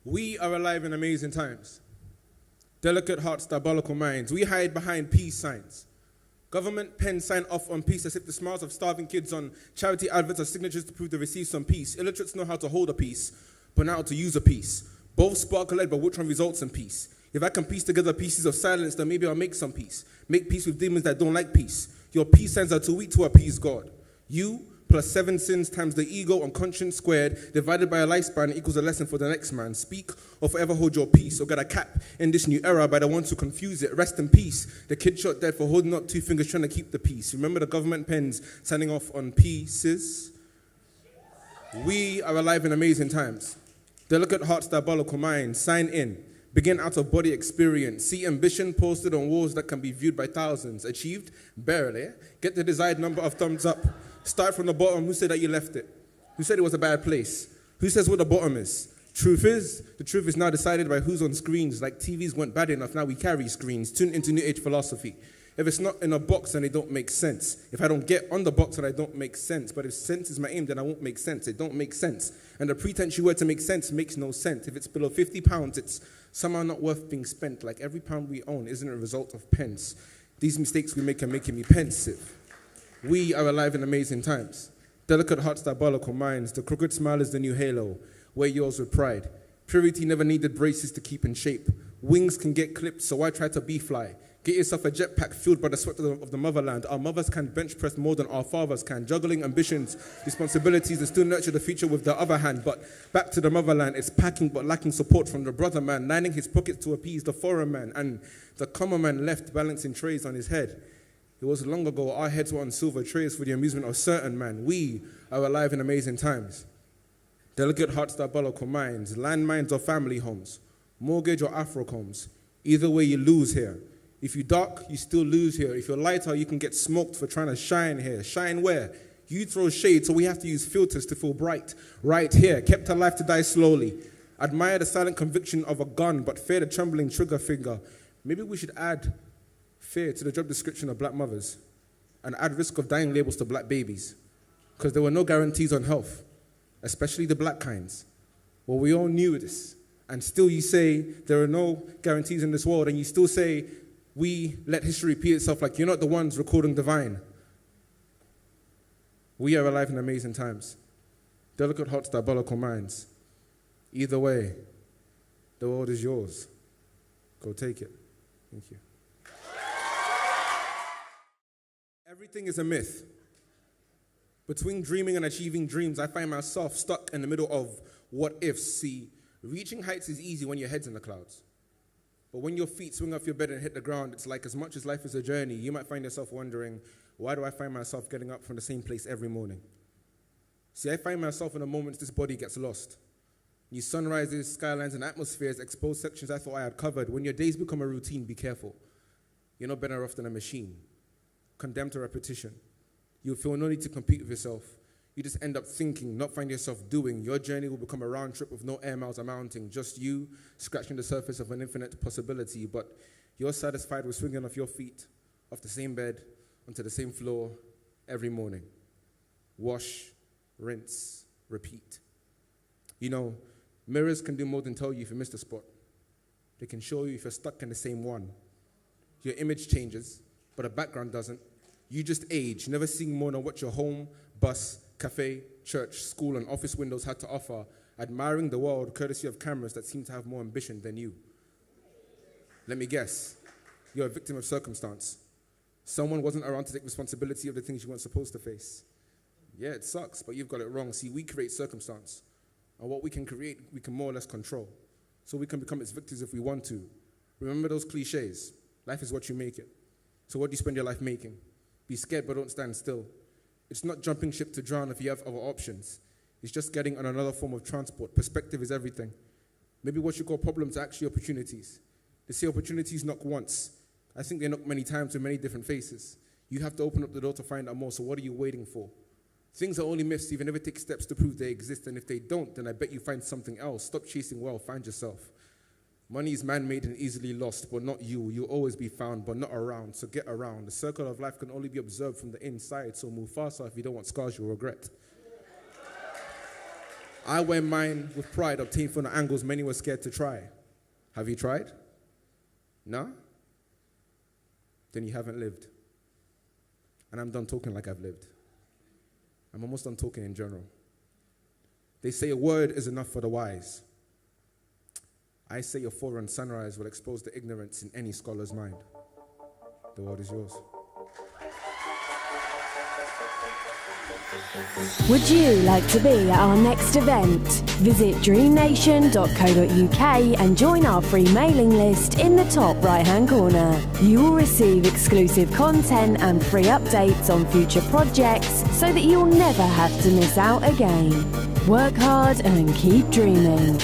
We are alive in amazing times. Delicate hearts, diabolical minds. We hide behind peace signs. Government pens sign off on peace as if the smiles of starving kids on charity adverts are signatures to prove they received some peace. Illiterates know how to hold a peace, but not how to use a peace. Both spark lead, but which one results in peace? If I can piece together pieces of silence, then maybe I'll make some peace. Make peace with demons that don't like peace. Your peace signs are too weak to appease God. You plus 7 sins times the ego on conscience squared, divided by a lifespan equals a lesson for the next man. Speak or forever hold your peace, or get a cap in this new era by the ones who confuse it. Rest in peace. The kid shot dead for holding up 2 fingers trying to keep the peace. Remember the government pens signing off on pieces? We are alive in amazing times. Delicate hearts, diabolical minds. Sign in. Begin out-of-body experience. See ambition posted on walls that can be viewed by thousands. Achieved? Barely. Get the desired number of thumbs up. Start from the bottom. Who said that you left it? Who said it was a bad place? Who says what the bottom is? The truth is now decided by who's on screens. Like TVs weren't bad enough, now we carry screens. Tune into New Age philosophy. If it's not in a box, then it don't make sense. If I don't get on the box, then I don't make sense. But if sense is my aim, then I won't make sense. It don't make sense. And the pretense you wear to make sense makes no sense. If it's below 50 pounds, it's somehow not worth being spent. Like every pound we own isn't a result of pence. These mistakes we make are making me pensive. We are alive in amazing times. Delicate hearts, diabolical minds. The crooked smile is the new halo. Wear yours with pride. Purity never needed braces to keep in shape. Wings can get clipped, so why try to be fly? Get yourself a jetpack fueled by the sweat of the motherland. Our mothers can bench press more than our fathers can. Juggling ambitions, responsibilities, and still nurture the future with the other hand. But back to the motherland, it's packing but lacking support from the brother man, lining his pockets to appease the foreign man, and the common man left balancing trays on his head. It was long ago, our heads were on silver trays for the amusement of certain man. We are alive in amazing times. Delicate hearts, diabolical minds, landmines or family homes, mortgage or Afrocombs. Either way, you lose here. If you dark, you still lose here. If you're lighter, you can get smoked for trying to shine here. Shine where? You throw shade, so we have to use filters to feel bright. Right here, kept alive to die slowly. Admire the silent conviction of a gun, but fear the trembling trigger finger. Maybe we should add fear to the job description of black mothers and add risk of dying labels to black babies, because there were no guarantees on health, especially the black kinds. Well, we all knew this, and still you say there are no guarantees in this world, and you still say we let history repeat itself like you're not the ones recording divine. We are alive in amazing times. Delicate hearts, diabolical minds. Either way, the world is yours. Go take it. Thank you. Everything is a myth. Between dreaming and achieving dreams, I find myself stuck in the middle of what ifs. See, reaching heights is easy when your head's in the clouds. But when your feet swing off your bed and hit the ground, it's like as much as life is a journey, you might find yourself wondering, why do I find myself getting up from the same place every morning? See, I find myself in the moments this body gets lost. New sunrises, skylines, and atmospheres expose sections I thought I had covered. When your days become a routine, be careful. You're not better off than a machine, condemned to repetition. You'll feel no need to compete with yourself. You just end up thinking, not find yourself doing. Your journey will become a round trip with no air miles amounting, just you scratching the surface of an infinite possibility, but you're satisfied with swinging off your feet, off the same bed, onto the same floor every morning. Wash, rinse, repeat. You know, mirrors can do more than tell you if you missed a spot. They can show you if you're stuck in the same one. Your image changes, but the background doesn't. You just age, never seeing more than what your home, bus, cafe, church, school, and office windows had to offer, admiring the world courtesy of cameras that seem to have more ambition than you. Let me guess, you're a victim of circumstance. Someone wasn't around to take responsibility of the things you weren't supposed to face. Yeah, it sucks, but you've got it wrong. See, we create circumstance, and what we can create, we can more or less control. So we can become its victims if we want to. Remember those cliches. Life is what you make it. So what do you spend your life making? Be scared, but don't stand still. It's not jumping ship to drown if you have other options. It's just getting on another form of transport. Perspective is everything. Maybe what you call problems are actually opportunities. They say opportunities knock once. I think they knock many times with many different faces. You have to open up the door to find out more, so what are you waiting for? Things are only myths if you never take steps to prove they exist, and if they don't, then I bet you find something else. Stop chasing wealth, find yourself. Money is man-made and easily lost, but not you. You'll always be found, but not around, so get around. The circle of life can only be observed from the inside, so move faster if you don't want scars you'll regret. I wear mine with pride, obtained from the angles many were scared to try. Have you tried? No? Then you haven't lived. And I'm done talking like I've lived. I'm almost done talking in general. They say a word is enough for the wise. I say a foreign sunrise will expose the ignorance in any scholar's mind. The world is yours. Would you like to be at our next event? Visit dreamnation.co.uk and join our free mailing list in the top right-hand corner. You will receive exclusive content and free updates on future projects so that you'll never have to miss out again. Work hard and keep dreaming.